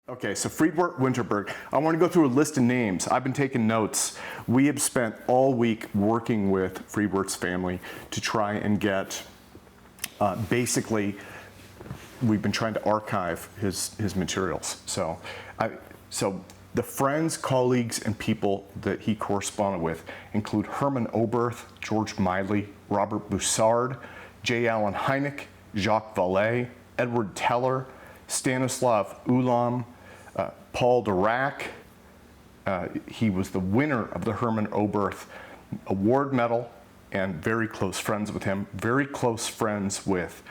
Okay, so Friedwardt Winterberg. I want to go through a list of names. I've been taking notes. We have spent all week working with Friedwardt's family to try and get, basically, we've been trying to archive his materials. So the friends, colleagues, and people that he corresponded with include Hermann Oberth, George Miley, Robert Bussard, J. Allen Hynek, Jacques Vallée, Edward Teller, Stanislav Ulam, Paul Dirac. He was the winner of the Hermann Oberth Award Medal and very close friends with him. Very close friends with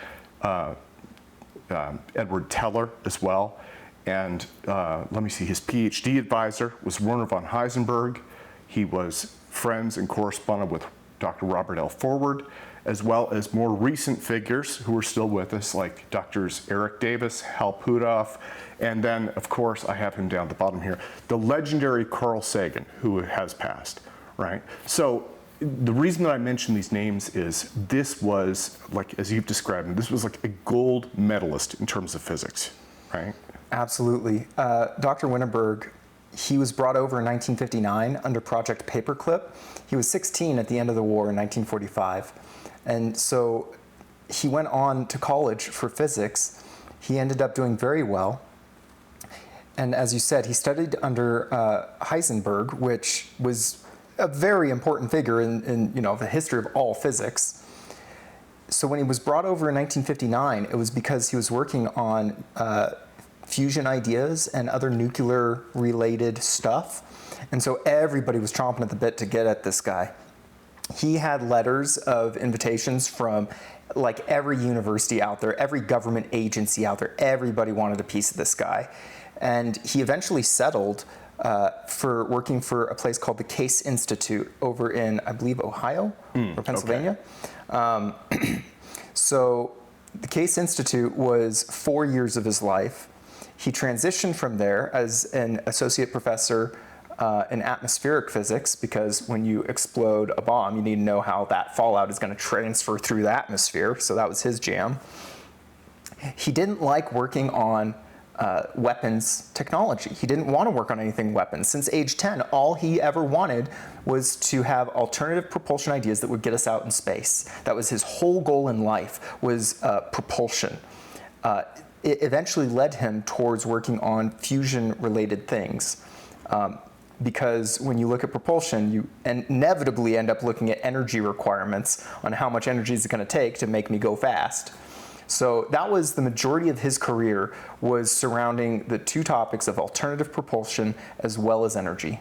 Edward Teller as well. And let me see, his PhD advisor was Werner von Heisenberg. He was friends and corresponded with Dr. Robert L. Forward, as well as more recent figures who are still with us, like Drs. Eric Davis, Hal Puthoff, and then, of course, I have him down at the bottom here, the legendary Carl Sagan, who has passed, right? So the reason that I mention these names is this was, like, as you've described him, this was like a gold medalist in terms of physics, right? Absolutely. Dr. Winterberg, he was brought over in 1959 under Project Paperclip. He was 16 at the end of the war in 1945. And so he went on to college for physics. He ended up doing very well. And as you said, he studied under Heisenberg, which was a very important figure in the history of all physics. So when he was brought over in 1959, it was because he was working on fusion ideas and other nuclear-related stuff. And so everybody was chomping at the bit to get at this guy. He had letters of invitations from like every university out there, every government agency out there. Everybody wanted a piece of this guy. And he eventually settled for working for a place called the Case Institute over in, I believe, Ohio or Pennsylvania. Okay. So the Case Institute was 4 years of his life. He transitioned from there as an associate professor in atmospheric physics, because when you explode a bomb, you need to know how that fallout is going to transfer through the atmosphere. So that was his jam. He didn't like working on weapons technology. He didn't want to work on anything weapons. Since age 10, all he ever wanted was to have alternative propulsion ideas that would get us out in space. That was his whole goal in life, was propulsion. It eventually led him towards working on fusion-related things. Because when you look at propulsion, you inevitably end up looking at energy requirements on how much energy is it going to take to make me go fast. So that was the majority of his career, was surrounding the two topics of alternative propulsion as well as energy.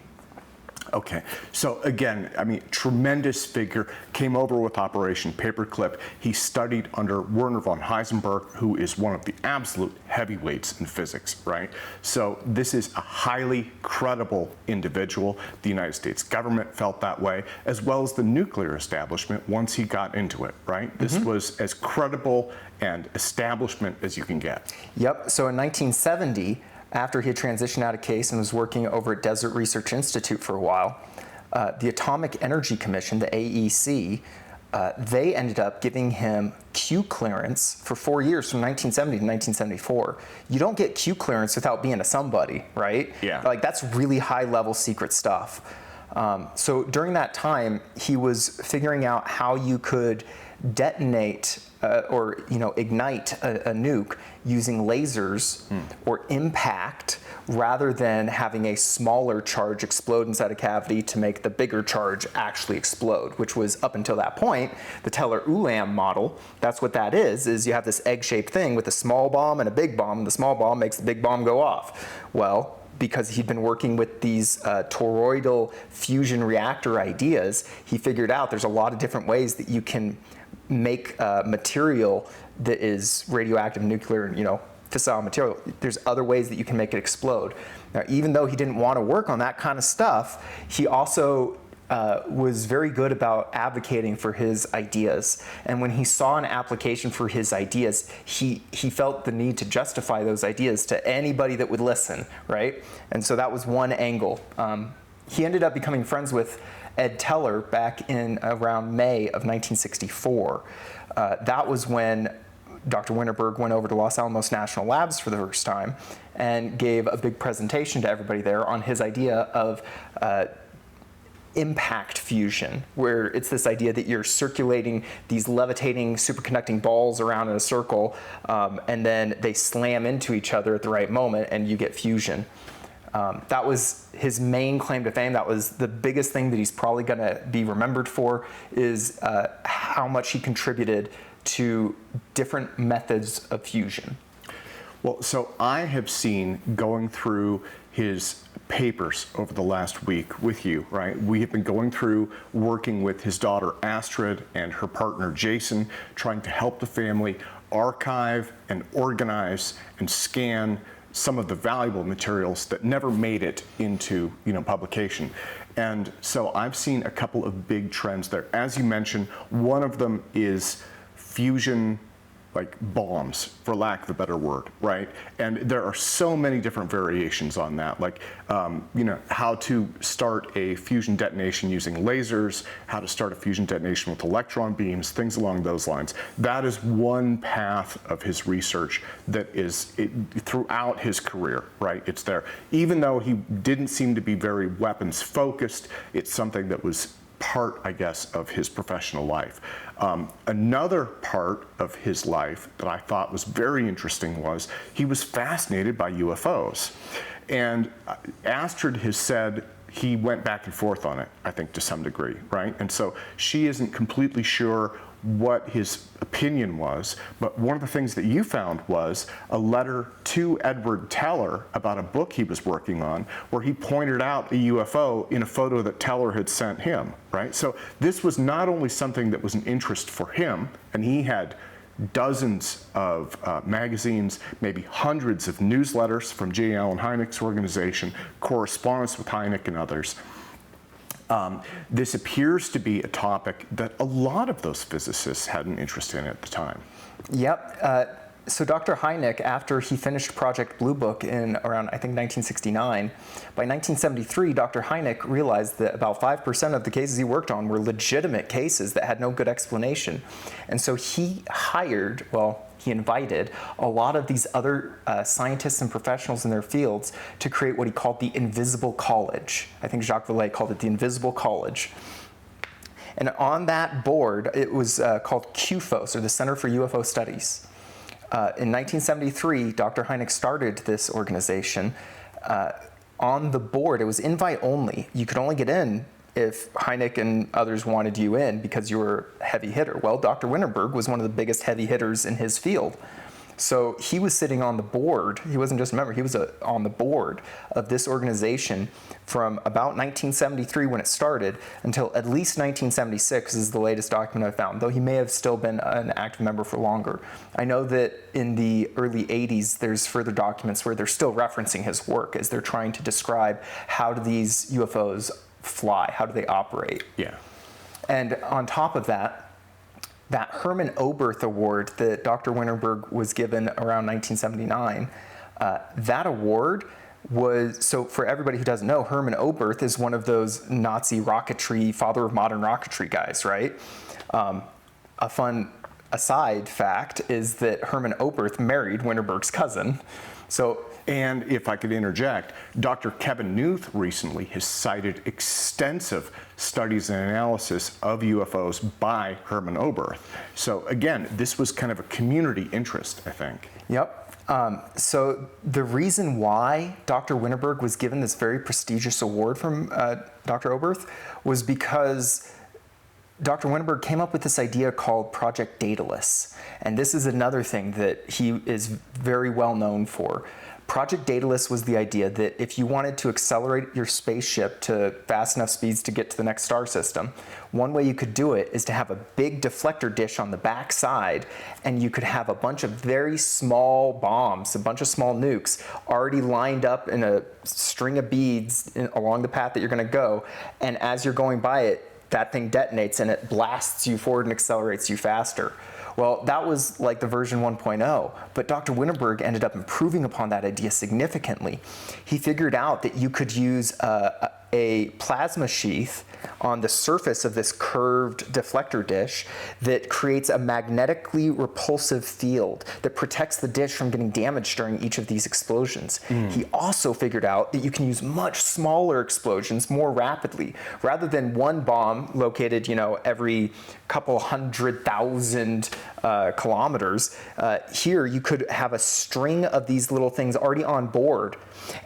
Okay, so again, I mean, tremendous figure, came over with Operation Paperclip. He studied under Werner von Heisenberg, who is one of the absolute heavyweights in physics, right? So this is a highly credible individual. The United States government felt that way, as well as the nuclear establishment once he got into it, right? This was as credible and establishment as you can get. Yep, so in 1970, after he had transitioned out of Case and was working over at Desert Research Institute for a while, the Atomic Energy Commission, the AEC, they ended up giving him Q clearance for 4 years, from 1970 to 1974. You don't get Q clearance without being a somebody, right? Yeah. Like, that's really high-level secret stuff. So during that time, he was figuring out how you could detonate or ignite a nuke using lasers or impact, rather than having a smaller charge explode inside a cavity to make the bigger charge actually explode, which was, up until that point, the Teller-Ulam model. That's what that is you have this egg-shaped thing with a small bomb and a big bomb, and the small bomb makes the big bomb go off. Well, because he'd been working with these toroidal fusion reactor ideas, he figured out there's a lot of different ways that you can make material that is radioactive, nuclear, fissile material. There's other ways that you can make it explode. Now, even though he didn't want to work on that kind of stuff, he also was very good about advocating for his ideas. And when he saw an application for his ideas, he felt the need to justify those ideas to anybody that would listen, right? And so that was one angle. He ended up becoming friends with Ed Teller back in around May of 1964. That was when Dr. Winterberg went over to Los Alamos National Labs for the first time and gave a big presentation to everybody there on his idea of impact fusion, where it's this idea that you're circulating these levitating superconducting balls around in a circle, and then they slam into each other at the right moment and you get fusion. That was his main claim to fame. That was the biggest thing that he's probably going to be remembered for, is how much he contributed to different methods of fusion. Well, so I have seen, going through his papers over the last week with you, right? We have been going through, working with his daughter Astrid and her partner Jason, trying to help the family archive and organize and scan some of the valuable materials that never made it into, publication. And so I've seen a couple of big trends there. As you mentioned, one of them is fusion, like bombs, for lack of a better word, right? And there are so many different variations on that, like, how to start a fusion detonation using lasers, how to start a fusion detonation with electron beams, things along those lines. That is one path of his research that is throughout his career, right? It's there. Even though he didn't seem to be very weapons focused, it's something that was part, I guess, of his professional life. Another part of his life that I thought was very interesting was he was fascinated by UFOs. And Astrid has said he went back and forth on it, I think, to some degree, right? And so she isn't completely sure what his opinion was, but one of the things that you found was a letter to Edward Teller about a book he was working on, where he pointed out a UFO in a photo that Teller had sent him, right? So this was not only something that was an interest for him, and he had dozens of magazines, maybe hundreds of newsletters from J. Allen Hynek's organization, correspondence with Hynek and others. This appears to be a topic that a lot of those physicists had an interest in at the time. Yep. So Dr. Hynek, after he finished Project Blue Book in around, I think, 1969, by 1973, Dr. Hynek realized that about 5% of the cases he worked on were legitimate cases that had no good explanation. And so he he invited a lot of these other scientists and professionals in their fields to create what he called the Invisible College. I think Jacques Vallée called it the Invisible College. And on that board, it was called CUFOS, or the Center for UFO Studies. In 1973, Dr. Hynek started this organization. On the board, it was invite only. You could only get in if Hynek and others wanted you in because you were a heavy hitter. Well, Dr. Winterberg was one of the biggest heavy hitters in his field. So he was sitting on the board. He wasn't just a member, he was on the board of this organization from about 1973 when it started until at least 1976 is the latest document I found, though he may have still been an active member for longer. I know that in the early 80s, there's further documents where they're still referencing his work as they're trying to describe how do these UFOs fly, how do they operate. Yeah. And on top of that, that Hermann Oberth Award that Dr. Winterberg was given around 1979, that award was, so for everybody who doesn't know, Hermann Oberth is one of those Nazi rocketry, father of modern rocketry guys, right? A fun aside fact is that Hermann Oberth married Winterberg's cousin. And if I could interject, Dr. Kevin Newth recently has cited extensive studies and analysis of UFOs by Hermann Oberth. So again, this was kind of a community interest, I think. Yep. So the reason why Dr. Winterberg was given this very prestigious award from Dr. Oberth was because Dr. Winterberg came up with this idea called Project Daedalus. And this is another thing that he is very well known for. Project Daedalus was the idea that if you wanted to accelerate your spaceship to fast enough speeds to get to the next star system, one way you could do it is to have a big deflector dish on the back side, and you could have a bunch of very small bombs, a bunch of small nukes already lined up in a string of beads along the path that you're going to go, and as you're going by it, that thing detonates and it blasts you forward and accelerates you faster. Well, that was like the version 1.0, but Dr. Winterberg ended up improving upon that idea significantly. He figured out that you could use a a plasma sheath on the surface of this curved deflector dish that creates a magnetically repulsive field that protects the dish from getting damaged during each of these explosions. He also figured out that you can use much smaller explosions more rapidly. Rather than one bomb located, every couple 100,000 kilometers, here you could have a string of these little things already on board,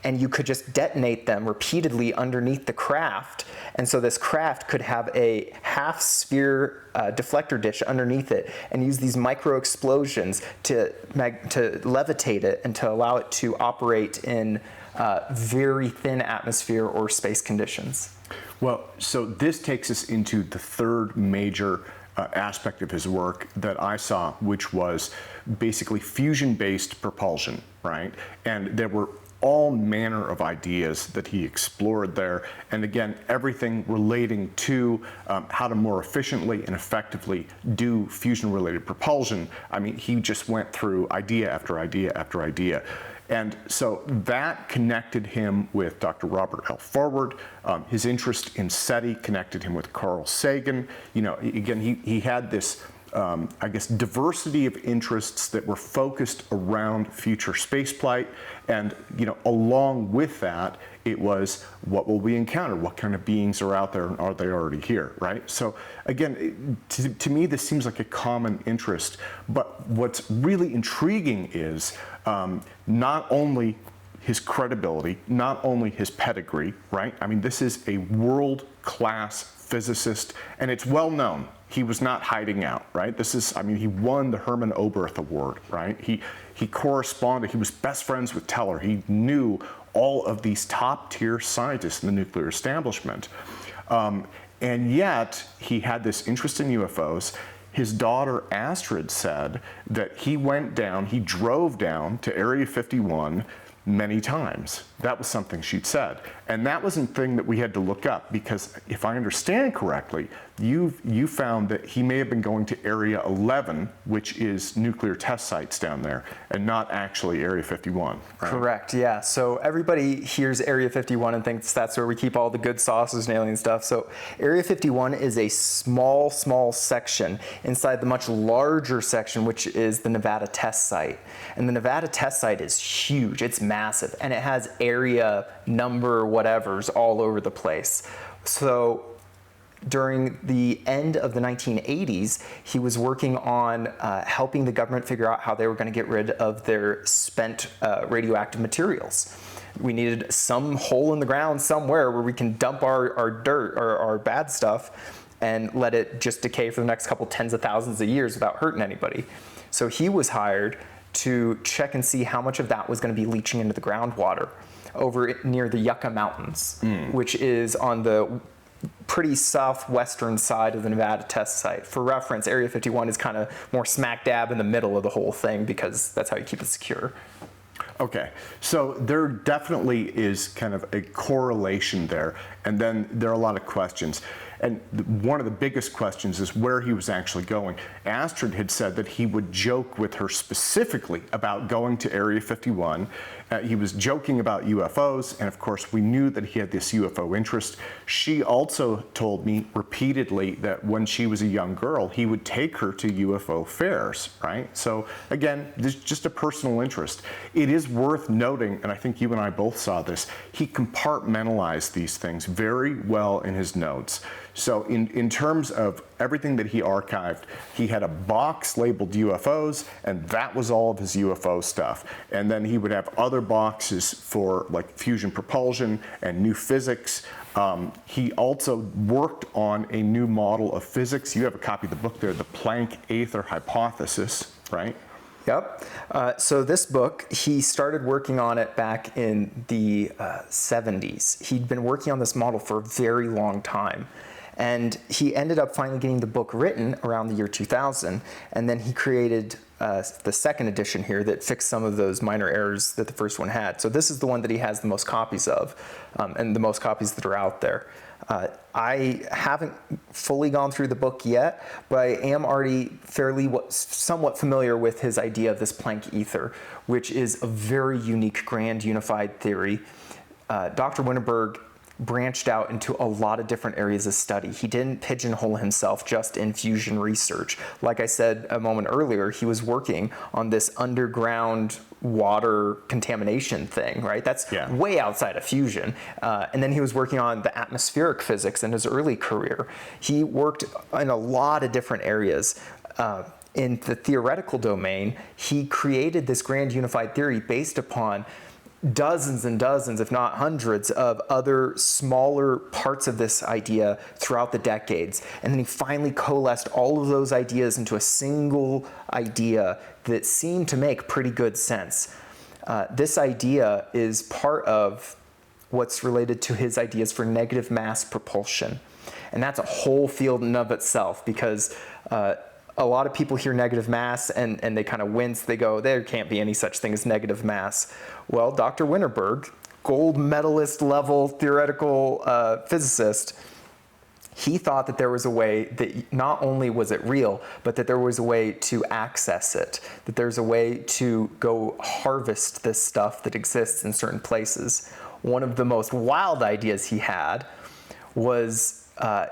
and you could just detonate them repeatedly underneath the craft. And so this craft could have a half sphere deflector dish underneath it and use these micro explosions to levitate it and to allow it to operate in very thin atmosphere or space conditions. Well, so this takes us into the third major aspect of his work that I saw, which was basically fusion-based propulsion, right? And there were all manner of ideas that he explored there. And again, everything relating to how to more efficiently and effectively do fusion-related propulsion. I mean, he just went through idea after idea after idea. And so that connected him with Dr. Robert L. Forward. His interest in SETI connected him with Carl Sagan. Again, he had this, diversity of interests that were focused around future spaceflight. And, along with that, it was, what will we encounter? What kind of beings are out there, and are they already here, right? So again, to me, this seems like a common interest. But what's really intriguing is not only his credibility, not only his pedigree, right? I mean, this is a world-class physicist, and it's well known. He was not hiding out, right? He won the Hermann Oberth Award, right? He corresponded, he was best friends with Teller. He knew all of these top-tier scientists in the nuclear establishment. And yet, he had this interest in UFOs. His daughter Astrid said that he drove down to Area 51 many times. That was something she'd said. And that was a thing that we had to look up, because if I understand correctly, you found that he may have been going to Area 11, which is nuclear test sites down there, and not actually Area 51. Right? Correct, yeah. So everybody hears Area 51 and thinks that's where we keep all the good sauces and alien stuff. So Area 51 is a small section inside the much larger section, which is the Nevada test site. And the Nevada test site is huge, it's massive, and it has area number whatevers all over the place. So during the end of the 1980s, he was working on helping the government figure out how they were going to get rid of their spent radioactive materials. We needed some hole in the ground somewhere where we can dump our dirt or our bad stuff and let it just decay for the next couple tens of thousands of years without hurting anybody. So he was hired to check and see how much of that was going to be leaching into the groundwater over near the Yucca Mountains, which is on the pretty southwestern side of the Nevada test site. For reference, Area 51 is kind of more smack dab in the middle of the whole thing, because that's how you keep it secure. Okay, so there definitely is kind of a correlation there, and then there are a lot of questions. And one of the biggest questions is where he was actually going. Astrid had said that he would joke with her specifically about going to Area 51. He was joking about UFOs, and of course we knew that he had this UFO interest. She also told me repeatedly that when she was a young girl, he would take her to UFO fairs, right? So again, there's just a personal interest. It is worth noting, and I think you and I both saw this, he compartmentalized these things very well in his notes. So in terms of everything that he archived, he had a box labeled UFOs, and that was all of his UFO stuff. And then he would have other boxes for like fusion propulsion and new physics. He also worked on a new model of physics. You have a copy of the book there, the Planck Aether Hypothesis, right? Yep. So this book, he started working on it back in the 70s. He'd been working on this model for a very long time. And he ended up finally getting the book written around the year 2000, and then he created the second edition here that fixed some of those minor errors that the first one had. So this is the one that he has the most copies of, and the most copies that are out there. I haven't fully gone through the book yet, but I am already somewhat familiar with his idea of this Planck ether, which is a very unique grand unified theory. Dr. Winterberg branched out into a lot of different areas of study. He didn't pigeonhole himself just in fusion research. Like I said a moment earlier, he was working on this underground water contamination thing, right? That's way outside of fusion. And then he was working on the atmospheric physics in his early career. He worked in a lot of different areas. In the theoretical domain, he created this grand unified theory based upon dozens and dozens, if not hundreds, of other smaller parts of this idea throughout the decades. And then he finally coalesced all of those ideas into a single idea that seemed to make pretty good sense. This idea is part of what's related to his ideas for negative mass propulsion. And that's a whole field in and of itself, because a lot of people hear negative mass and they kind of wince. They go, there can't be any such thing as negative mass. Well, Dr. Winterberg, gold medalist level theoretical physicist, he thought that there was a way that not only was it real, but that there was a way to access it, that there's a way to go harvest this stuff that exists in certain places. One of the most wild ideas he had was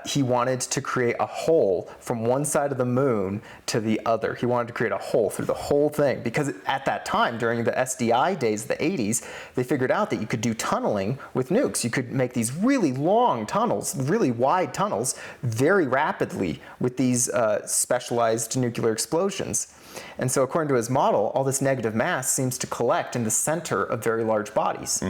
he wanted to create a hole from one side of the moon to the other. He wanted to create a hole through the whole thing, because at that time, during the SDI days, the 80s, they figured out that you could do tunneling with nukes. You could make these really long tunnels, really wide tunnels, very rapidly with these specialized nuclear explosions. And so according to his model, all this negative mass seems to collect in the center of very large bodies.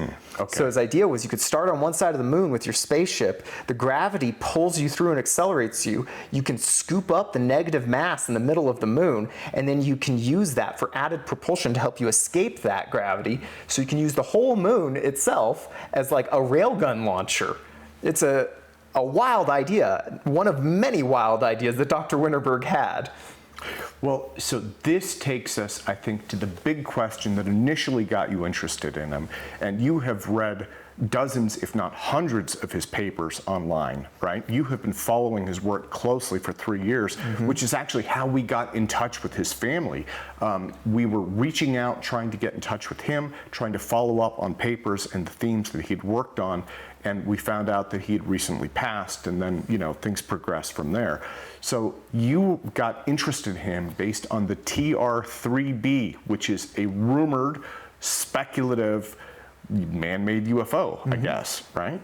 So his idea was you could start on one side of the moon with your spaceship, the gravity pulls you through and accelerates you, you can scoop up the negative mass in the middle of the moon, and then you can use that for added propulsion to help you escape that gravity, so you can use the whole moon itself as like a railgun launcher. It's a wild idea, one of many wild ideas that Dr. Winterberg had. Well, so this takes us, I think, to the big question that initially got you interested in him. And you have read dozens, if not hundreds, of his papers online, right? You have been following his work closely for 3 years, which is actually how we got in touch with his family. We were reaching out, trying to get in touch with him, trying to follow up on papers and the themes that he'd worked on. And we found out that he had recently passed, and then, you know, things progressed from there. So you got interested in him based on the TR-3B, which is a rumored, speculative, man-made UFO, I guess, right?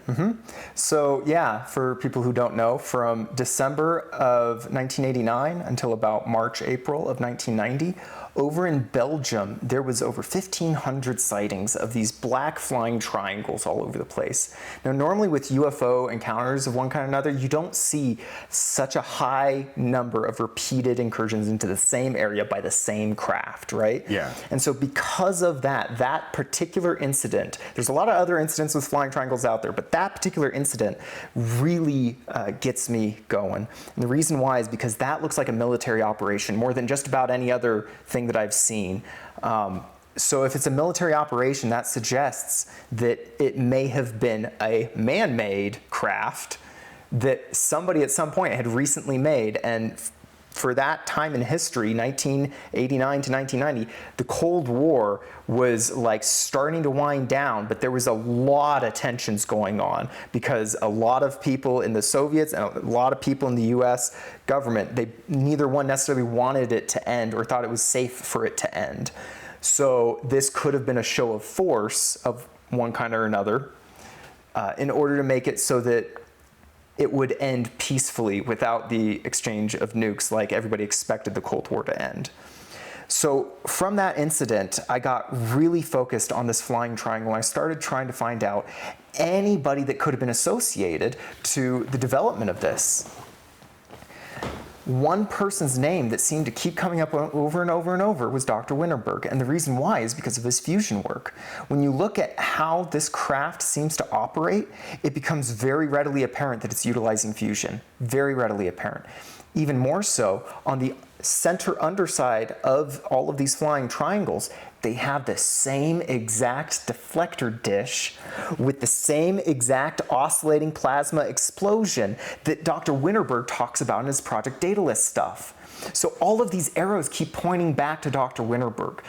So yeah, for people who don't know, from December of 1989 until about March, April of 1990, over in Belgium, there was over 1,500 sightings of these black flying triangles all over the place. Now, normally with UFO encounters of one kind or another, you don't see such a high number of repeated incursions into the same area by the same craft, right? Yeah. And so because of that, that particular incident, there's a lot of other incidents with flying triangles out there, but that particular incident really gets me going. And the reason why is because that looks like a military operation more than just about any other thing that I've seen. So if it's a military operation, that suggests that it may have been a man-made craft that somebody at some point had recently made. And for that time in history, 1989 to 1990, the Cold War was like starting to wind down, but there was a lot of tensions going on because a lot of people in the Soviets and a lot of people in the US government, neither one necessarily wanted it to end or thought it was safe for it to end. So this could have been a show of force of one kind or another in order to make it so that it would end peacefully without the exchange of nukes like everybody expected the Cold War to end. So from that incident, I got really focused on this flying triangle. I started trying to find out anybody that could have been associated to the development of this. One person's name that seemed to keep coming up over and over and over was Dr. Winterberg, and the reason why is because of his fusion work. When you look at how this craft seems to operate, it becomes very readily apparent that it's utilizing fusion. Very readily apparent. Even more so, on the center underside of all of these flying triangles, they have the same exact deflector dish with the same exact oscillating plasma explosion that Dr. Winterberg talks about in his Project Daedalus stuff. So all of these arrows keep pointing back to Dr. Winterberg.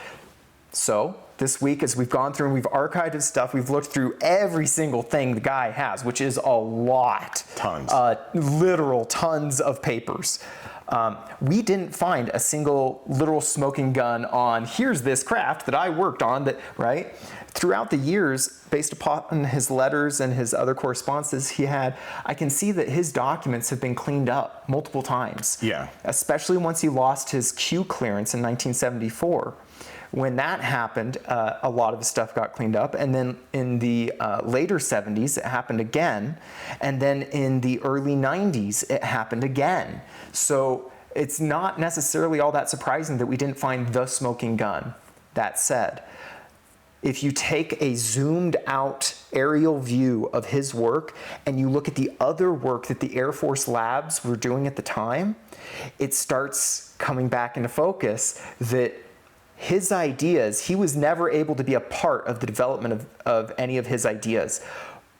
So this week, as we've gone through and we've archived his stuff, we've looked through every single thing the guy has, which is a lot. Tons. Literal tons of papers. We didn't find a single literal smoking gun on, here's this craft that I worked on, that, right? Throughout the years, based upon his letters and his other correspondences he had, I can see that his documents have been cleaned up multiple times. Yeah. Especially once he lost his Q clearance in 1974. When that happened, a lot of his stuff got cleaned up, and then in the later 70s, it happened again, and then in the early 90s, it happened again. So it's not necessarily all that surprising that we didn't find the smoking gun. That said, if you take a zoomed out aerial view of his work and you look at the other work that the Air Force labs were doing at the time, it starts coming back into focus that his ideas, he was never able to be a part of the development of any of his ideas,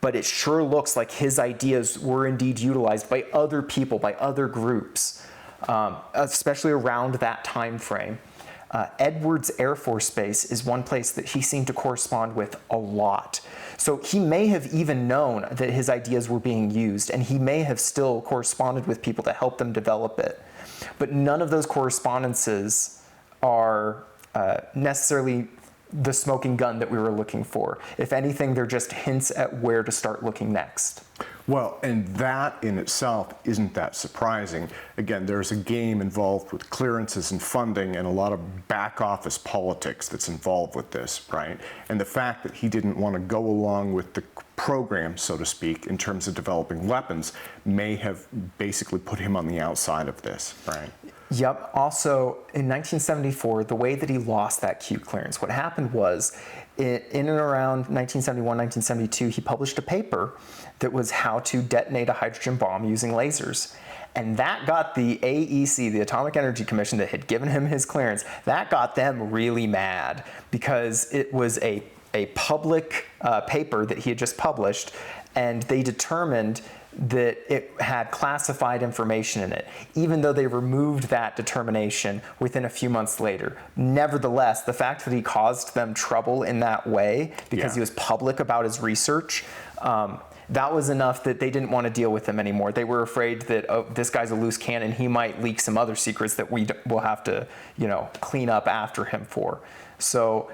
but it sure looks like his ideas were indeed utilized by other people, by other groups, especially around that time frame. Edwards Air Force Base is one place that he seemed to correspond with a lot. So he may have even known that his ideas were being used, and he may have still corresponded with people to help them develop it. But none of those correspondences are necessarily the smoking gun that we were looking for. If anything, they're just hints at where to start looking next. Well, and that in itself isn't that surprising. Again, there's a game involved with clearances and funding and a lot of back office politics that's involved with this, right? And the fact that he didn't want to go along with the program, so to speak, in terms of developing weapons may have basically put him on the outside of this, right? Yep. Also, in 1974, the way that he lost that Q clearance, what happened was, in and around 1971, 1972, he published a paper that was how to detonate a hydrogen bomb using lasers. And that got the AEC, the Atomic Energy Commission that had given him his clearance, that got them really mad because it was a public paper that he had just published, and they determined that it had classified information in it, even though they removed that determination within a few months later. Nevertheless, the fact that he caused them trouble in that way, because he was public about his research, that was enough that they didn't want to deal with him anymore. They were afraid that, oh, this guy's a loose cannon, he might leak some other secrets that we will have to, clean up after him for. So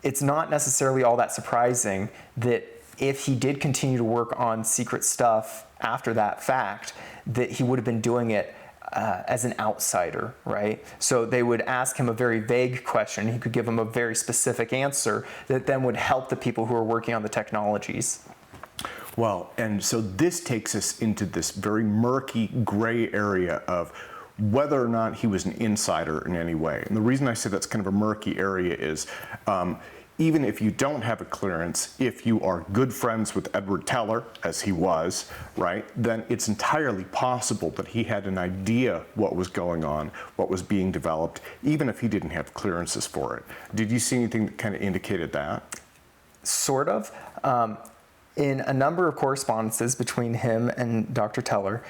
it's not necessarily all that surprising that if he did continue to work on secret stuff after that fact, that he would have been doing it as an outsider, right? So they would ask him a very vague question. He could give them a very specific answer that then would help the people who are working on the technologies. Well, and so this takes us into this very murky gray area of whether or not he was an insider in any way. And the reason I say that's kind of a murky area is even if you don't have a clearance, if you are good friends with Edward Teller, as he was, right, then it's entirely possible that he had an idea what was going on, what was being developed, even if he didn't have clearances for it. Did you see anything that kind of indicated that? Sort of. In a number of correspondences between him and Dr. Teller,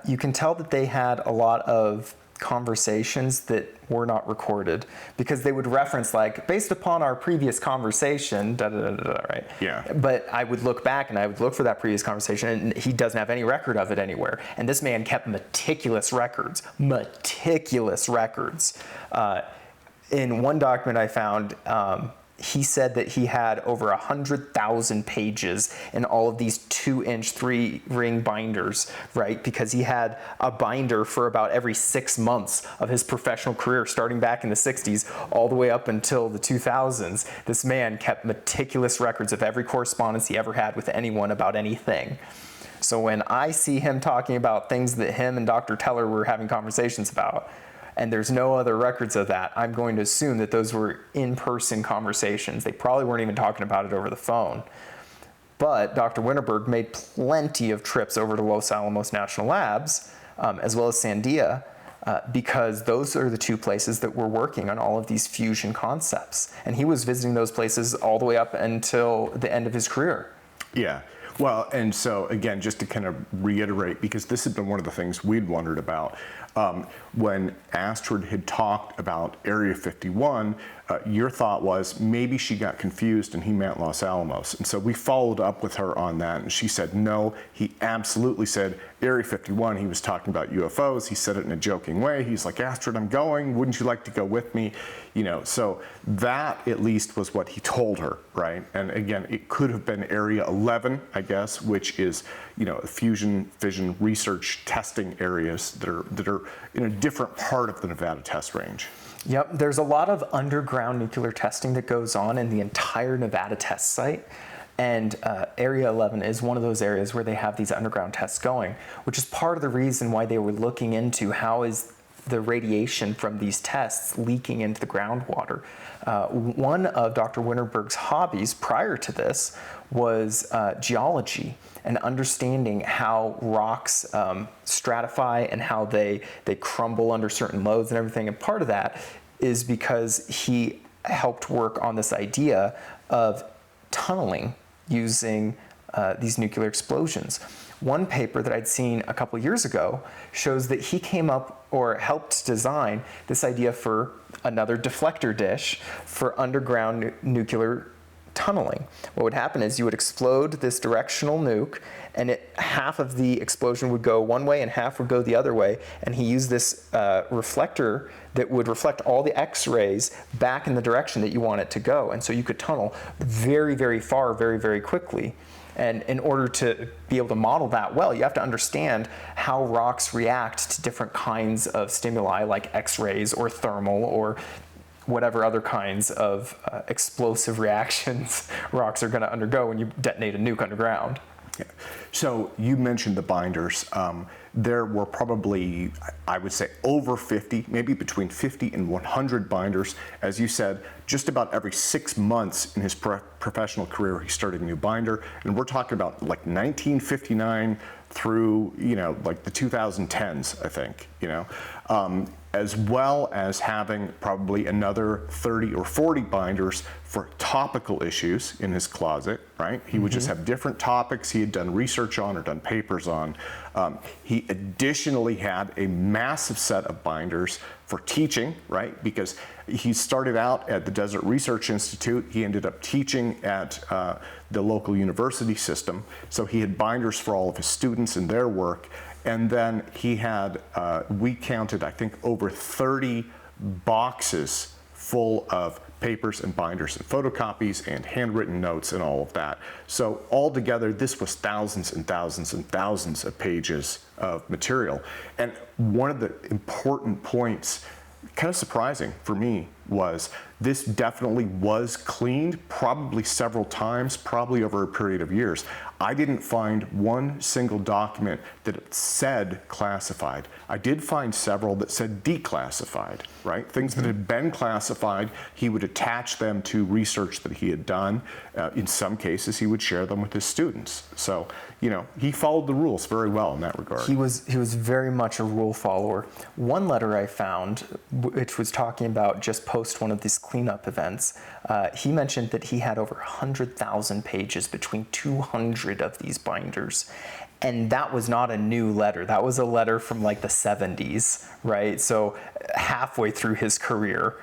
you can tell that they had a lot of conversations that were not recorded, because they would reference, like, based upon our previous conversation, right? Yeah. But I would look back and I would look for that previous conversation, and he doesn't have any record of it anywhere. And this man kept meticulous records. In one document I found, he said that he had over 100,000 pages in all of these 2-inch 3-ring binders, right? Because he had a binder for about every 6 months of his professional career, starting back in the 60s all the way up until the 2000s. This man kept meticulous records of every correspondence he ever had with anyone about anything. So when I see him talking about things that him and Dr. Teller were having conversations about, and there's no other records of that, I'm going to assume that those were in-person conversations. They probably weren't even talking about it over the phone. But Dr. Winterberg made plenty of trips over to Los Alamos National Labs, as well as Sandia, because those are the two places that were working on all of these fusion concepts. And he was visiting those places all the way up until the end of his career. Yeah. Well, and so again, just to kind of reiterate, because this has been one of the things we'd wondered about, when Astrid had talked about Area 51, your thought was maybe she got confused and he meant Los Alamos. And so we followed up with her on that, and she said no, he absolutely said Area 51. He was talking about UFOs. He said it in a joking way. He's like, Astrid, I'm going. Wouldn't you like to go with me? You know, so that at least was what he told her, right? And again, it could have been Area 11, I guess, which is, you know, fusion, fission, research, testing areas that are in a different part of the Nevada test range. Yep, there's a lot of underground nuclear testing that goes on in the entire Nevada test site. And Area 11 is one of those areas where they have these underground tests going, which is part of the reason why they were looking into how is the radiation from these tests leaking into the groundwater. One of Dr. Winterberg's hobbies prior to this was geology and understanding how rocks stratify and how they crumble under certain loads and everything. And part of that is because he helped work on this idea of tunneling using these nuclear explosions. One paper that I'd seen a couple years ago shows that he came up or helped design this idea for another deflector dish for underground nuclear tunneling. What would happen is you would explode this directional nuke, and half of the explosion would go one way and half would go the other way, and he used this reflector that would reflect all the X-rays back in the direction that you want it to go, and so you could tunnel very, very far, very, very quickly. And in order to be able to model that well, you have to understand how rocks react to different kinds of stimuli like X-rays or thermal or whatever other kinds of explosive reactions rocks are going to undergo when you detonate a nuke underground. Yeah. So you mentioned the binders. There were probably, I would say, over 50, maybe between 50 and 100 binders. As you said, just about every 6 months in his professional career, he started a new binder. And we're talking about like 1959 through, you know, like the 2010s, I think, you know, as well as having probably another 30 or 40 binders for topical issues in his closet, right? He would just have different topics he had done research on or done papers on. He additionally had a massive set of binders for teaching, right? Because he started out at the Desert Research Institute. He ended up teaching at the local university system. So he had binders for all of his students and their work. And then he had, we counted, I think, over 30 boxes full of papers and binders and photocopies and handwritten notes and all of that. So altogether, this was thousands and thousands and thousands of pages of material. And one of the important points, kind of surprising for me, was this definitely was cleaned, probably several times, probably over a period of years. I didn't find one single document that said classified. I did find several that said declassified, right? Things that had been classified, he would attach them to research that he had done. In some cases, he would share them with his students. So, you know, he followed the rules very well in that regard. He was very much a rule follower. One letter I found, which was talking about just post one of these cleanup events, he mentioned that he had over 100,000 pages between 200 of these binders. And that was not a new letter. That was a letter from like the 70s, right? So halfway through his career,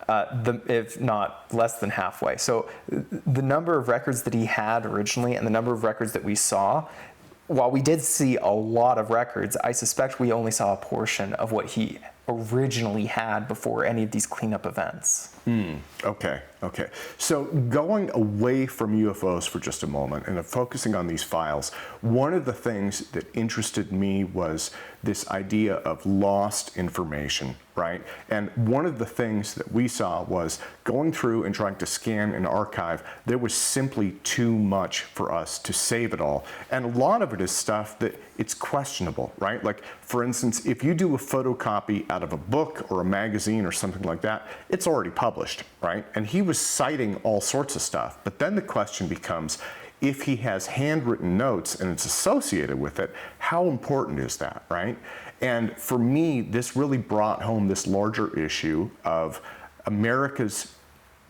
if not less than halfway. So the number of records that he had originally and the number of records that we saw, while we did see a lot of records, I suspect we only saw a portion of what he originally had before any of these cleanup events. Okay. So going away from UFOs for just a moment and focusing on these files, one of the things that interested me was this idea of lost information, right? And one of the things that we saw was going through and trying to scan and archive, there was simply too much for us to save it all. And a lot of it is stuff that it's questionable, right? Like, for instance, if you do a photocopy out of a book or a magazine or something like that, it's already published, right? And he was citing all sorts of stuff. But then the question becomes, if he has handwritten notes and it's associated with it, how important is that, right? And for me, this really brought home this larger issue of America's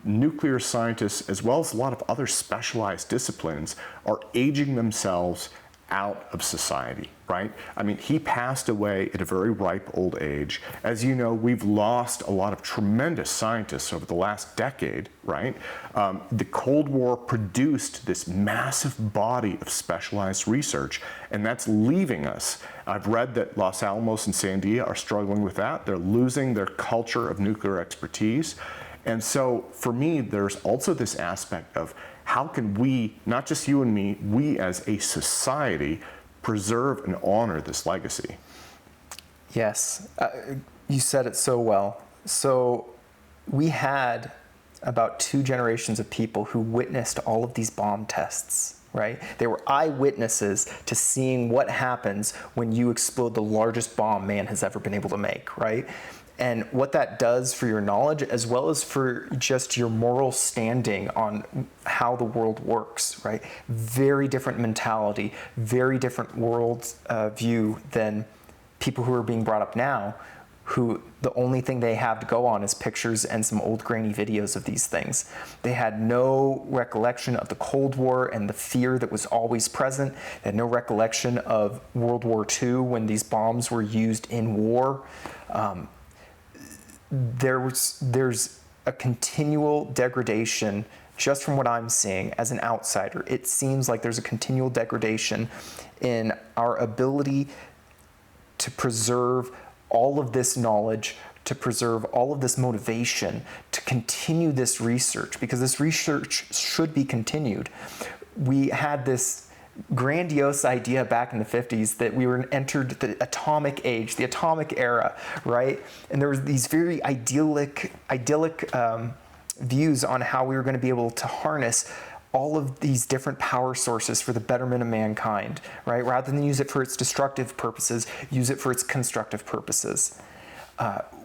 nuclear scientists, as well as a lot of other specialized disciplines, are aging themselves out of society, right? I mean, he passed away at a very ripe old age. As you know, we've lost a lot of tremendous scientists over the last decade, right? The Cold War produced this massive body of specialized research, and that's leaving us. I've read that Los Alamos and Sandia are struggling with that. They're losing their culture of nuclear expertise. And so for me, there's also this aspect of how can we, not just you and me, we as a society, preserve and honor this legacy? Yes, you said it so well. So we had about 2 generations of people who witnessed all of these bomb tests, right? They were eyewitnesses to seeing what happens when you explode the largest bomb man has ever been able to make, right? And what that does for your knowledge, as well as for just your moral standing on how the world works, right? Very different mentality, very different world view than people who are being brought up now, who the only thing they have to go on is pictures and some old grainy videos of these things. They had no recollection of the Cold War and the fear that was always present. They had no recollection of World War II when these bombs were used in war. There's a continual degradation, just from what I'm seeing as an outsider. It seems like there's a continual degradation in our ability to preserve all of this knowledge, to preserve all of this motivation, to continue this research, because this research should be continued. We had this grandiose idea back in the 50s that we were entered the atomic age, the atomic era, right? And there was these very idyllic views on how we were going to be able to harness all of these different power sources for the betterment of mankind, right? Rather than use it for its destructive purposes, use it for its constructive purposes.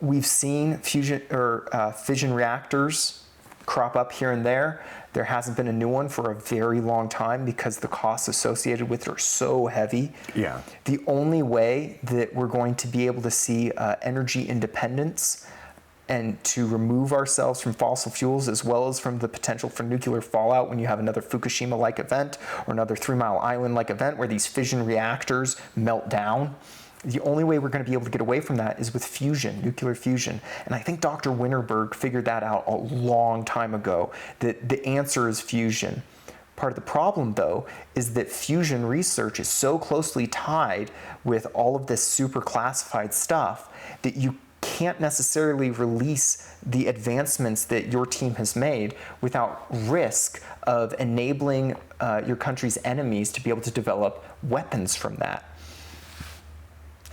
We've seen fusion or fission reactors crop up here and there. There hasn't been a new one for a very long time because the costs associated with it are so heavy. Yeah. The only way that we're going to be able to see energy independence and to remove ourselves from fossil fuels, as well as from the potential for nuclear fallout when you have another Fukushima-like event or another 3 Mile Island-like event where these fission reactors melt down, the only way we're going to be able to get away from that is with fusion, nuclear fusion. And I think Dr. Winterberg figured that out a long time ago, that the answer is fusion. Part of the problem, though, is that fusion research is so closely tied with all of this super classified stuff that you can't necessarily release the advancements that your team has made without risk of enabling your country's enemies to be able to develop weapons from that.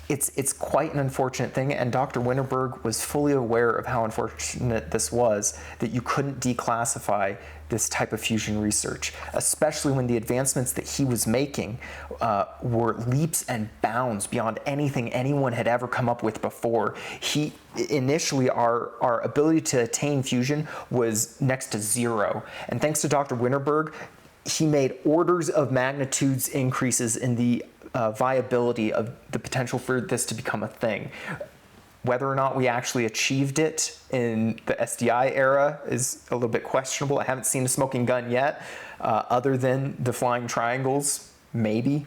It's quite an unfortunate thing, and Dr. Winterberg was fully aware of how unfortunate this was, that you couldn't declassify this type of fusion research, especially when the advancements that he was making were leaps and bounds beyond anything anyone had ever come up with before. Initially, our ability to attain fusion was next to zero, and thanks to Dr. Winterberg, he made orders of magnitudes increases in the viability of the potential for this to become a thing. Whether or not we actually achieved it in the SDI era is a little bit questionable. I haven't seen a smoking gun yet, other than the flying triangles, maybe.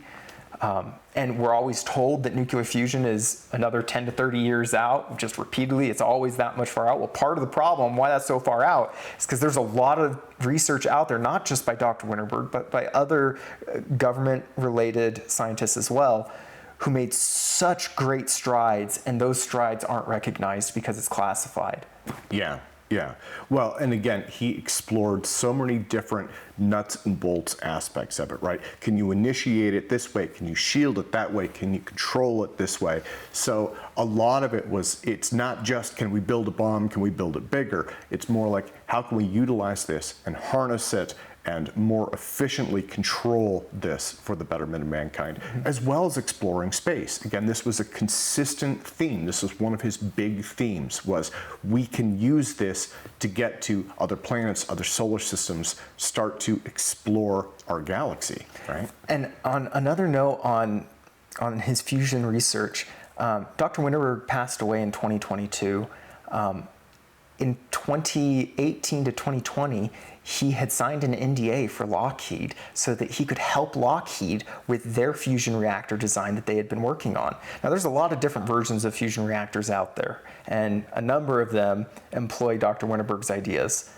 And we're always told that nuclear fusion is another 10 to 30 years out. Just repeatedly, it's always that much far out. Well, part of the problem, why that's so far out, is because there's a lot of research out there, not just by Dr. Winterberg, but by other government-related scientists as well, who made such great strides, and those strides aren't recognized because it's classified. Yeah. Yeah. Well, and again, he explored so many different nuts and bolts aspects of it, right? Can you initiate it this way? Can you shield it that way? Can you control it this way? So a lot of it was, it's not just, can we build a bomb? Can we build it bigger? It's more like, how can we utilize this and harness it and more efficiently control this for the betterment of mankind, as well as exploring space. Again, this was a consistent theme. This was one of his big themes, was we can use this to get to other planets, other solar systems, start to explore our galaxy, right? And on another note on his fusion research, Dr. Winterberg passed away in 2022. In 2018 to 2020, he had signed an NDA for Lockheed so that he could help Lockheed with their fusion reactor design that they had been working on. Now, there's a lot of different versions of fusion reactors out there, and a number of them employ Dr. Winterberg's ideas.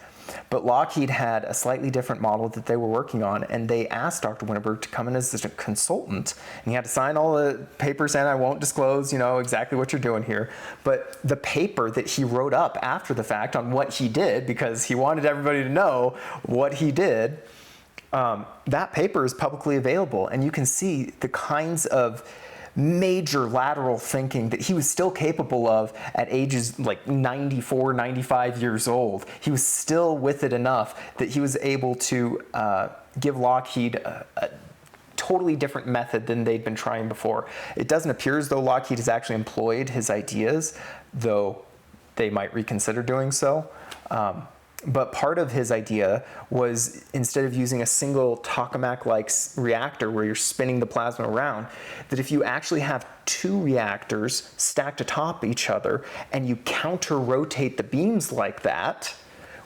But Lockheed had a slightly different model that they were working on, and they asked Dr. Winterberg to come in as a consultant, and he had to sign all the papers, and I won't disclose, exactly what you're doing here. But the paper that he wrote up after the fact on what he did, because he wanted everybody to know what he did, that paper is publicly available, and you can see the kinds of major lateral thinking that he was still capable of at ages like 94, 95 years old. He was still with it enough that he was able to give Lockheed a totally different method than they'd been trying before. It doesn't appear as though Lockheed has actually employed his ideas, though they might reconsider doing so. But part of his idea was, instead of using a single tokamak-like reactor where you're spinning the plasma around, that if you actually have two reactors stacked atop each other and you counter-rotate the beams like that,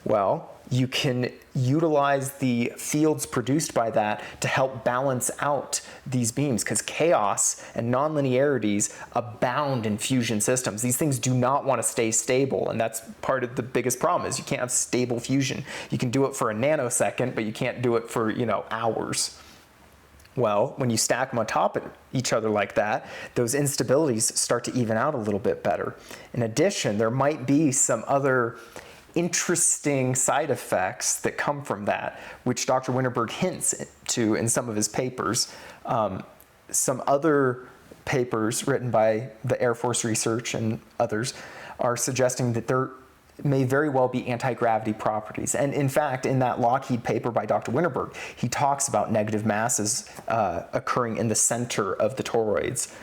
well, you can utilize the fields produced by that to help balance out these beams, because chaos and nonlinearities abound in fusion systems. These things do not want to stay stable, and that's part of the biggest problem, is you can't have stable fusion. You can do it for a nanosecond, but you can't do it for, hours. Well, when you stack them on top of each other like that, those instabilities start to even out a little bit better. In addition, there might be some other interesting side effects that come from that, which Dr. Winterberg hints to in some of his papers. Some other papers written by the Air Force Research and others are suggesting that there may very well be anti-gravity properties. And in fact, in that Lockheed paper by Dr. Winterberg, he talks about negative masses occurring in the center of the toroids.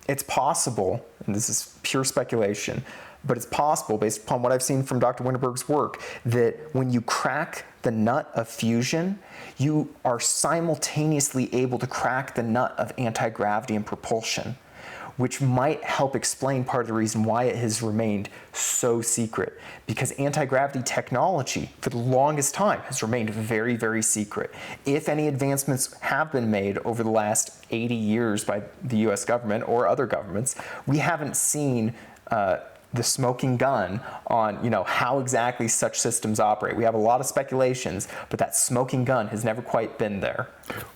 It's possible, and this is pure speculation, but it's possible, based upon what I've seen from Dr. Winterberg's work, that when you crack the nut of fusion, you are simultaneously able to crack the nut of anti-gravity and propulsion, which might help explain part of the reason why it has remained so secret. Because anti-gravity technology, for the longest time, has remained very, very secret. If any advancements have been made over the last 80 years by the US government or other governments, we haven't seen the smoking gun on how exactly such systems operate. We have a lot of speculations, but that smoking gun has never quite been there.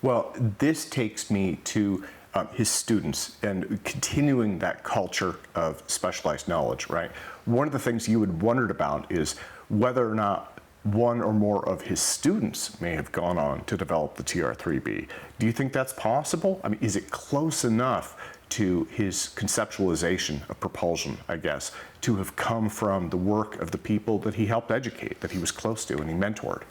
Well, this takes me to his students and continuing that culture of specialized knowledge, right? One of the things you had wondered about is whether or not one or more of his students may have gone on to develop the TR-3B. Do you think that's possible? I mean, is it close enough to his conceptualization of propulsion, I guess, to have come from the work of the people that he helped educate, that he was close to and he mentored?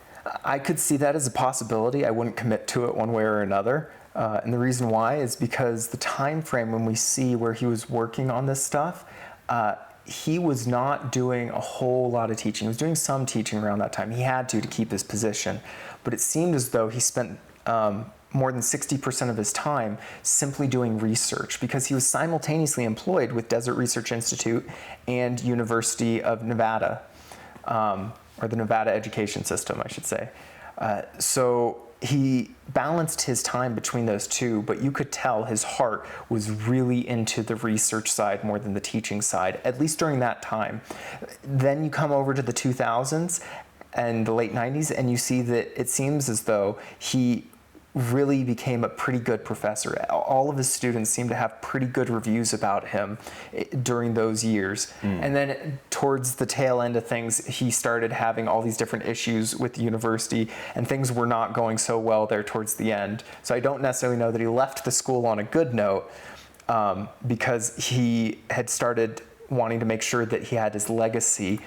I could see that as a possibility. I wouldn't commit to it one way or another. And the reason why is because the time frame when we see where he was working on this stuff, he was not doing a whole lot of teaching. He was doing some teaching around that time. He had to keep his position. But it seemed as though he spent more than 60% of his time simply doing research, because he was simultaneously employed with Desert Research Institute and University of Nevada, or the Nevada Education System, I should say. So he balanced his time between those two, but you could tell his heart was really into the research side more than the teaching side, at least during that time. Then you come over to the 2000s and the late 90s, and you see that it seems as though he really became a pretty good professor. All of his students seem to have pretty good reviews about him during those years. And then towards the tail end of things, he started having all these different issues with the university, and things were not going so well there towards the end. So I don't necessarily know that he left the school on a good note, because he had started wanting to make sure that he had his legacy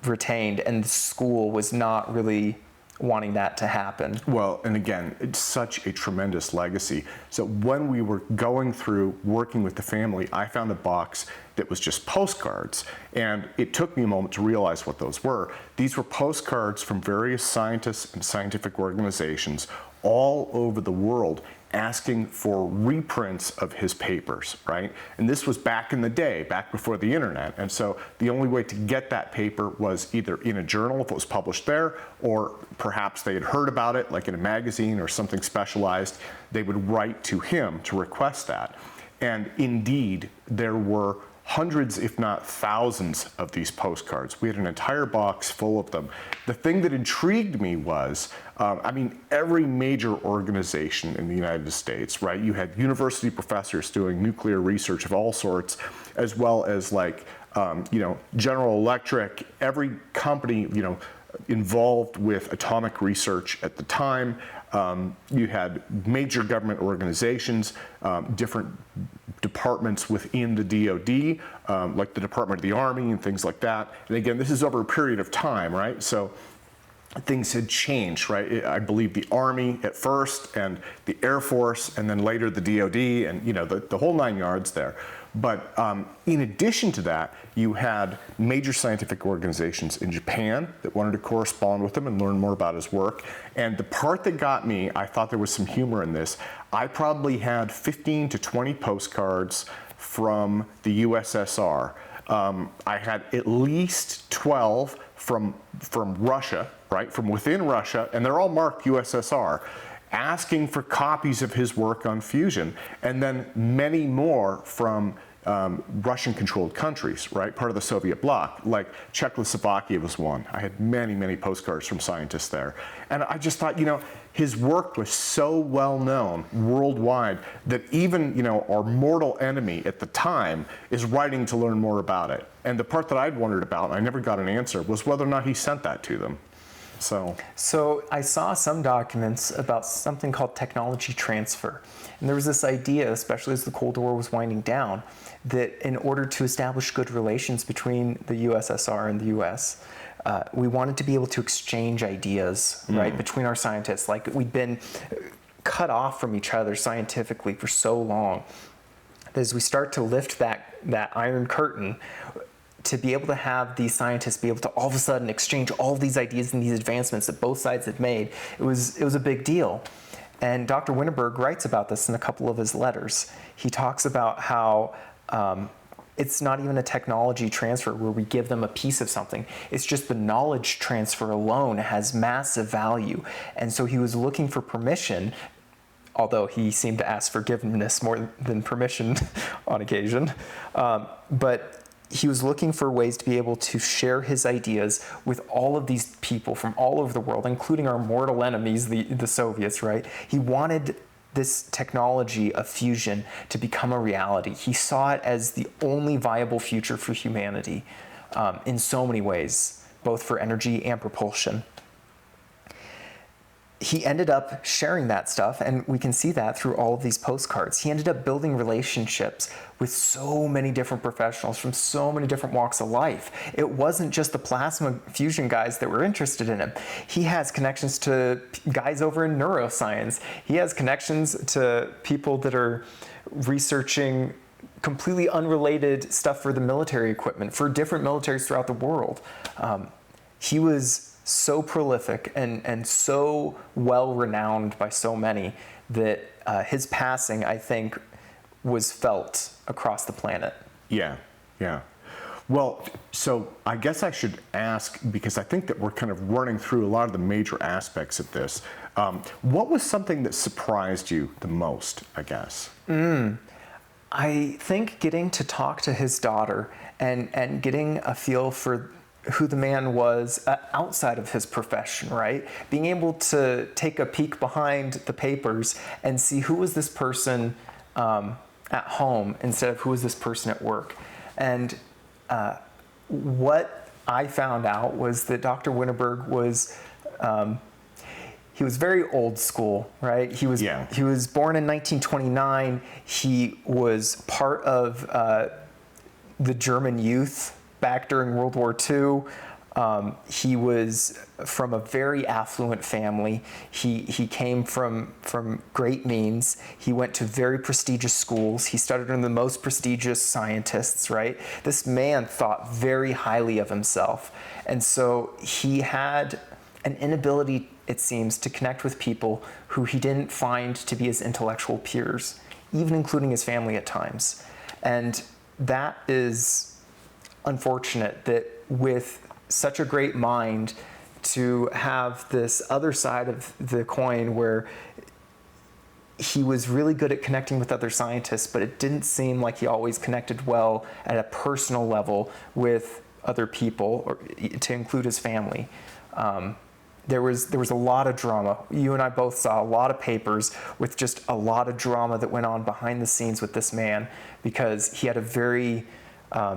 retained, and the school was not really wanting that to happen. Well, and again, it's such a tremendous legacy. So when we were going through working with the family, I found a box that was just postcards. And it took me a moment to realize what those were. These were postcards from various scientists and scientific organizations all over the world asking for reprints of his papers, right? And this was back in the day, back before the internet. And so the only way to get that paper was either in a journal if it was published there, or perhaps they had heard about it, like in a magazine or something specialized. They would write to him to request that. And indeed, there were hundreds, if not thousands, of these postcards. We had an entire box full of them. The thing that intrigued me was, every major organization in the United States, right? You had university professors doing nuclear research of all sorts, as well as General Electric, every company, involved with atomic research at the time. You had major government organizations, different departments within the DoD, like the Department of the Army and things like that. And again, this is over a period of time, right? So things had changed, right? I believe the Army at first, and the Air Force, and then later the DoD, and the whole 9 yards there. But in addition to that, you had major scientific organizations in Japan that wanted to correspond with him and learn more about his work. And the part that got me, I thought there was some humor in this, I probably had 15 to 20 postcards from the USSR. I had at least 12 from Russia, right, from within Russia, and they're all marked USSR, asking for copies of his work on fusion, and then many more from Russian-controlled countries, right, part of the Soviet bloc, like Czechoslovakia was one. I had many, many postcards from scientists there. And I just thought, his work was so well known worldwide that even, our mortal enemy at the time is writing to learn more about it. And the part that I'd wondered about, and I never got an answer, was whether or not he sent that to them. So I saw some documents about something called technology transfer. And there was this idea, especially as the Cold War was winding down, that in order to establish good relations between the USSR and the US, we wanted to be able to exchange ideas, right, between our scientists. Like, we'd been cut off from each other scientifically for so long that as we start to lift that iron curtain, to be able to have these scientists be able to all of a sudden exchange all of these ideas and these advancements that both sides had made, it was a big deal. And Dr. Winterberg writes about this in a couple of his letters. He talks about how it's not even a technology transfer where we give them a piece of something. It's just the knowledge transfer alone has massive value. And so he was looking for permission, although he seemed to ask forgiveness more than permission on occasion. But he was looking for ways to be able to share his ideas with all of these people from all over the world, including our mortal enemies, the Soviets, right? He wanted this technology of fusion to become a reality. He saw it as the only viable future for humanity in so many ways, both for energy and propulsion. He ended up sharing that stuff, and we can see that through all of these postcards. He ended up building relationships with so many different professionals from so many different walks of life. It wasn't just the plasma fusion guys that were interested in him. He has connections to guys over in neuroscience. He has connections to people that are researching completely unrelated stuff for the military equipment, for different militaries throughout the world. He was so prolific and so well renowned by so many that his passing, I think, was felt across the planet. Yeah. Well, so I guess I should ask, because I think that we're kind of running through a lot of the major aspects of this. What was something that surprised you the most, I guess? I think getting to talk to his daughter and getting a feel for who the man was outside of his profession, right? Being able to take a peek behind the papers and see who was this person at home instead of who was this person at work. And what I found out was that Dr. Winterberg was, he was very old school, right? He was born in 1929. He was part of the German youth back during World War II. He was from a very affluent family. He came from great means. He went to very prestigious schools. He studied under the most prestigious scientists, right? This man thought very highly of himself. And so he had an inability, it seems, to connect with people who he didn't find to be his intellectual peers, even including his family at times. And that is unfortunate, that with such a great mind, to have this other side of the coin where he was really good at connecting with other scientists, but it didn't seem like he always connected well at a personal level with other people, or to include his family. There was a lot of drama. You and I both saw a lot of papers with just a lot of drama that went on behind the scenes with this man, because he had a very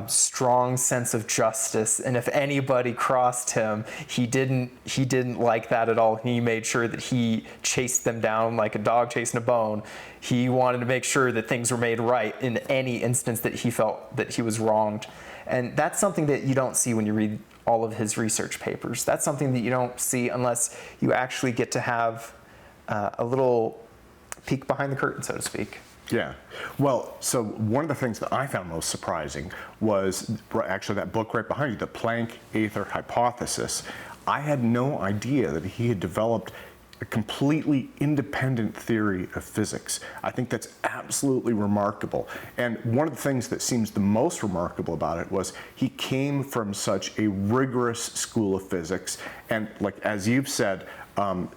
strong sense of justice, and if anybody crossed him, he didn't like that at all. He made sure that he chased them down like a dog chasing a bone. He wanted to make sure that things were made right in any instance that he felt that he was wronged. And that's something that you don't see when you read all of his research papers. That's something that you don't see unless you actually get to have a little peek behind the curtain, so to speak. Yeah. Well, so one of the things that I found most surprising was actually that book right behind you, the Planck Aether Hypothesis. I had no idea that he had developed a completely independent theory of physics. I think that's absolutely remarkable. And one of the things that seems the most remarkable about it was he came from such a rigorous school of physics. And like, as you've said,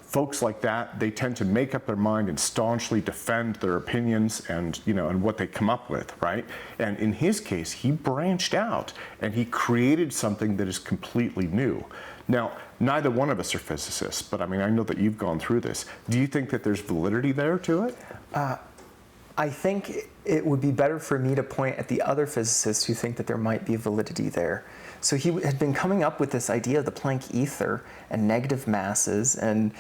folks like that, they tend to make up their mind and staunchly defend their opinions and, and what they come up with, right? And in his case, he branched out and he created something that is completely new. Now, neither one of us are physicists, but I mean, I know that you've gone through this. Do you think that there's validity there to it? I think it would be better for me to point at the other physicists who think that there might be validity there. So he had been coming up with this idea of the Planck ether and negative masses and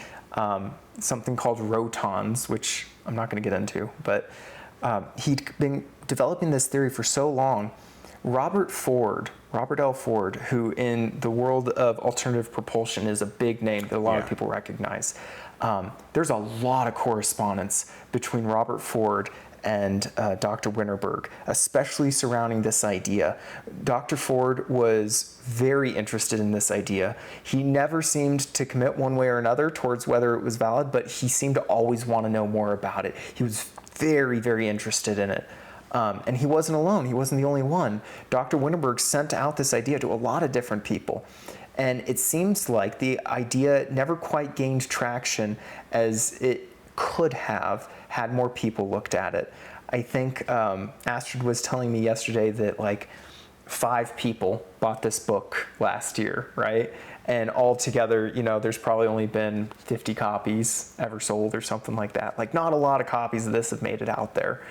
something called rotons, which I'm not going to get into, but he'd been developing this theory for so long. Robert L. Ford, who in the world of alternative propulsion is a big name that a lot of people recognize. There's a lot of correspondence between Robert Ford and Dr. Winterberg, especially surrounding this idea. Dr. Ford was very interested in this idea. He never seemed to commit one way or another towards whether it was valid, but he seemed to always want to know more about it. He was very, very interested in it. And he wasn't alone. He wasn't the only one. Dr. Winterberg sent out this idea to a lot of different people. And it seems like the idea never quite gained traction as it could have had more people looked at it. I think Astrid was telling me yesterday that like 5 people bought this book last year, right? And altogether, there's probably only been 50 copies ever sold or something like that. Like, not a lot of copies of this have made it out there.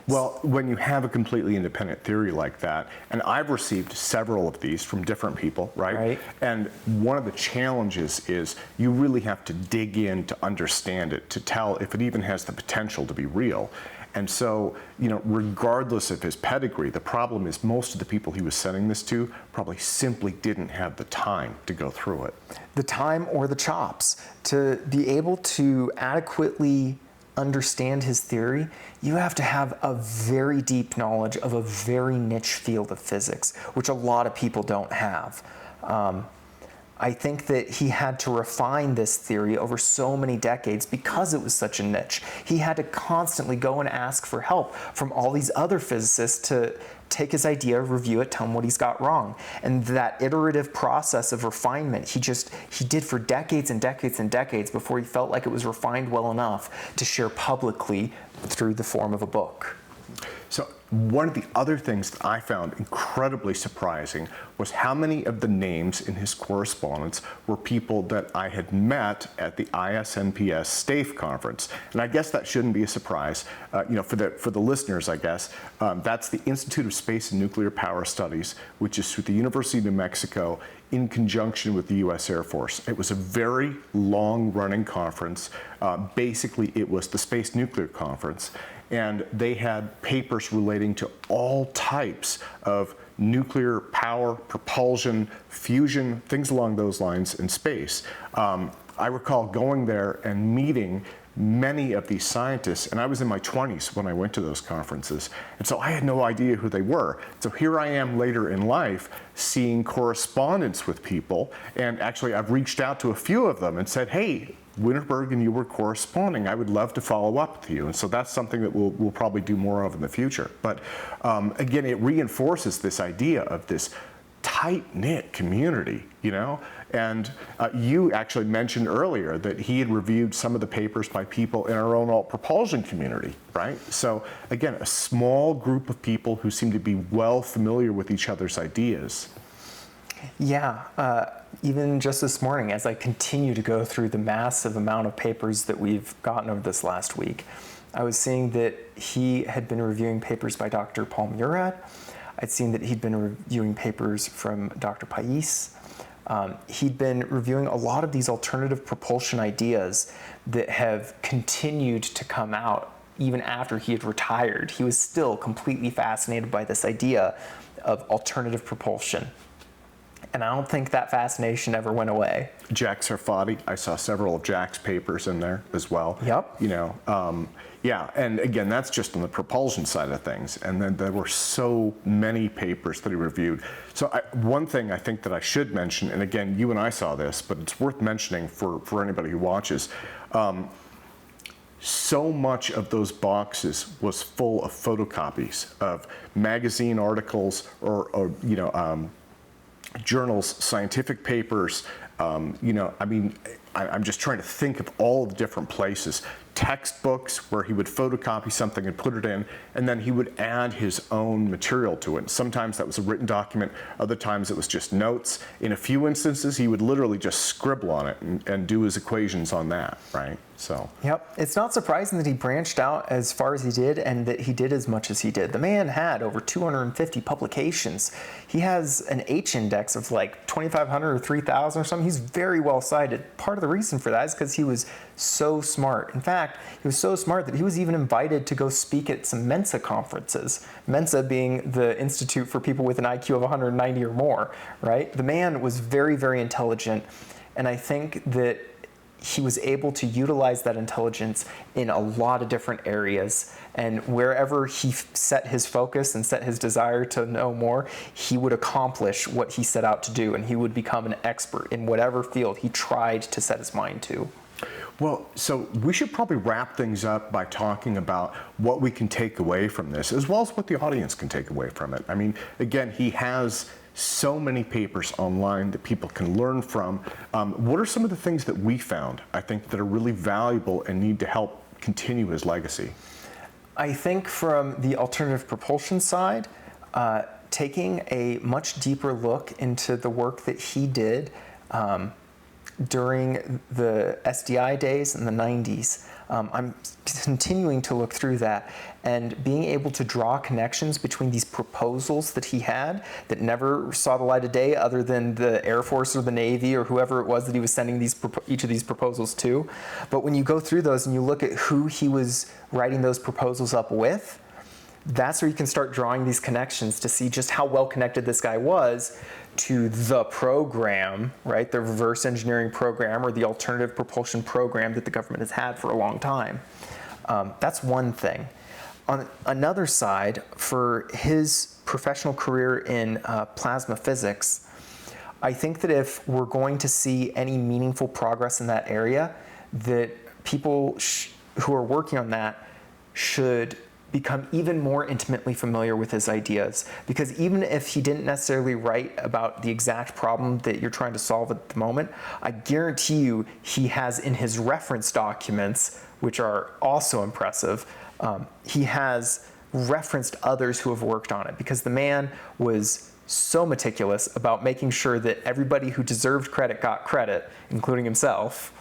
Well, when you have a completely independent theory like that, and I've received several of these from different people, right? And one of the challenges is you really have to dig in to understand it, to tell if it even has the potential to be real. And so, regardless of his pedigree, the problem is most of the people he was sending this to probably simply didn't have the time to go through it. The time or the chops to be able to adequately understand his theory. You have to have a very deep knowledge of a very niche field of physics, which a lot of people don't have. I think that he had to refine this theory over so many decades because it was such a niche. He had to constantly go and ask for help from all these other physicists to take his idea, review it, tell him what he's got wrong. And that iterative process of refinement, he did for decades and decades and decades before he felt like it was refined well enough to share publicly through the form of a book. So one of the other things that I found incredibly surprising was how many of the names in his correspondence were people that I had met at the ISNPS STAFE conference. And I guess that shouldn't be a surprise, for the listeners, I guess. That's the Institute of Space and Nuclear Power Studies, which is through the University of New Mexico in conjunction with the U.S. Air Force. It was a very long-running conference. Basically, it was the Space Nuclear Conference. And they had papers relating to all types of nuclear power, propulsion, fusion, things along those lines in space. I recall going there and meeting many of these scientists, and I was in my 20s when I went to those conferences, and so I had no idea who they were. So here I am later in life seeing correspondence with people, and actually I've reached out to a few of them and said, hey, Winterberg and you were corresponding. I would love to follow up with you. And so that's something that we'll probably do more of in the future. But again, it reinforces this idea of this tight-knit community, you know? And you actually mentioned earlier that he had reviewed some of the papers by people in our own alt propulsion community, right? So again, a small group of people who seem to be well familiar with each other's ideas. Yeah, even just this morning, as I continue to go through the massive amount of papers that we've gotten over this last week, I was seeing that he had been reviewing papers by Dr. Paul Murad. I'd seen that he'd been reviewing papers from Dr. Pais. He'd been reviewing a lot of these alternative propulsion ideas that have continued to come out even after he had retired. He was still completely fascinated by this idea of alternative propulsion. And I don't think that fascination ever went away. Jack Sarfati, I saw several of Jack's papers in there as well. Yep. You know, yeah, and again, that's just on the propulsion side of things. And then there were so many papers that he reviewed. So one thing I think that I should mention, and again, you and I saw this, but it's worth mentioning for anybody who watches, so much of those boxes was full of photocopies of magazine articles or you know, journals, scientific papers, you know, I mean, I'm just trying to think of all the different places. Textbooks where he would photocopy something and put it in, and then he would add his own material to it. Sometimes that was a written document, other times it was just notes. In a few instances, he would literally just scribble on it and do his equations on that, right? So. Yep, it's not surprising that he branched out as far as he did and that he did as much as he did. The man had over 250 publications. He has an H index of like 2,500 or 3,000 or something. He's very well cited. Part of the reason for that is because he was so smart. In fact, he was so smart that he was even invited to go speak at some Mensa conferences. Mensa being the institute for people with an IQ of 190 or more, right? The man was very, very intelligent, and I think that he was able to utilize that intelligence in a lot of different areas. And wherever he set his focus and set his desire to know more, he would accomplish what he set out to do, and he would become an expert in whatever field he tried to set his mind to. Well, so we should probably wrap things up by talking about what we can take away from this, as well as what the audience can take away from it. I mean, again, he has so many papers online that people can learn from. What are some of the things that we found, I think, that are really valuable and need to help continue his legacy? I think from the alternative propulsion side, taking a much deeper look into the work that he did during the SDI days in the 90s. I'm continuing to look through that and being able to draw connections between these proposals that he had that never saw the light of day other than the Air Force or the Navy or whoever it was that he was sending each of these proposals to. But when you go through those and you look at who he was writing those proposals up with, that's where you can start drawing these connections to see just how well connected this guy was to the program, right? The reverse engineering program or the alternative propulsion program that the government has had for a long time. That's one thing. On another side, for his professional career in plasma physics, I think that if we're going to see any meaningful progress in that area, that people who are working on that should become even more intimately familiar with his ideas. Because even if he didn't necessarily write about the exact problem that you're trying to solve at the moment, I guarantee you he has in his reference documents, which are also impressive, he has referenced others who have worked on it, because the man was so meticulous about making sure that everybody who deserved credit got credit, including himself.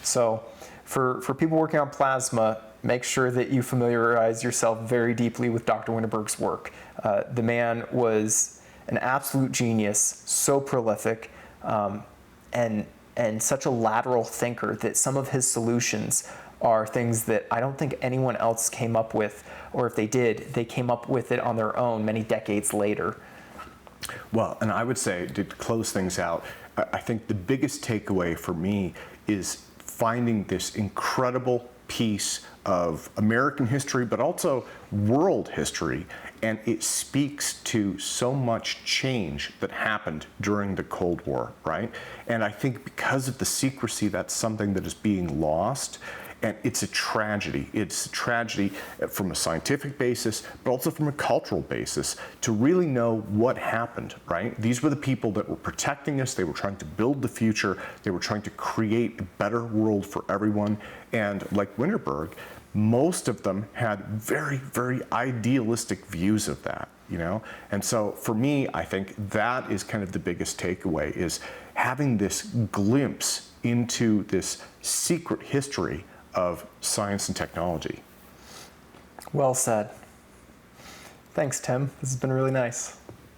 So for people working on plasma, make sure that you familiarize yourself very deeply with Dr. Winterberg's work. The man was an absolute genius, so prolific, and such a lateral thinker that some of his solutions are things that I don't think anyone else came up with, or if they did, they came up with it on their own many decades later. Well, and I would say, to close things out, I think the biggest takeaway for me is finding this incredible piece of American history, but also world history, and it speaks to so much change that happened during the Cold War, right? And I think because of the secrecy, that's something that is being lost. And it's a tragedy. It's a tragedy from a scientific basis, but also from a cultural basis, to really know what happened, right? These were the people that were protecting us. They were trying to build the future. They were trying to create a better world for everyone. And like Winterberg, most of them had very, very idealistic views of that, you know? And so for me, I think that is kind of the biggest takeaway, is having this glimpse into this secret history of science and technology. Well said. Thanks, Tim. This has been really nice.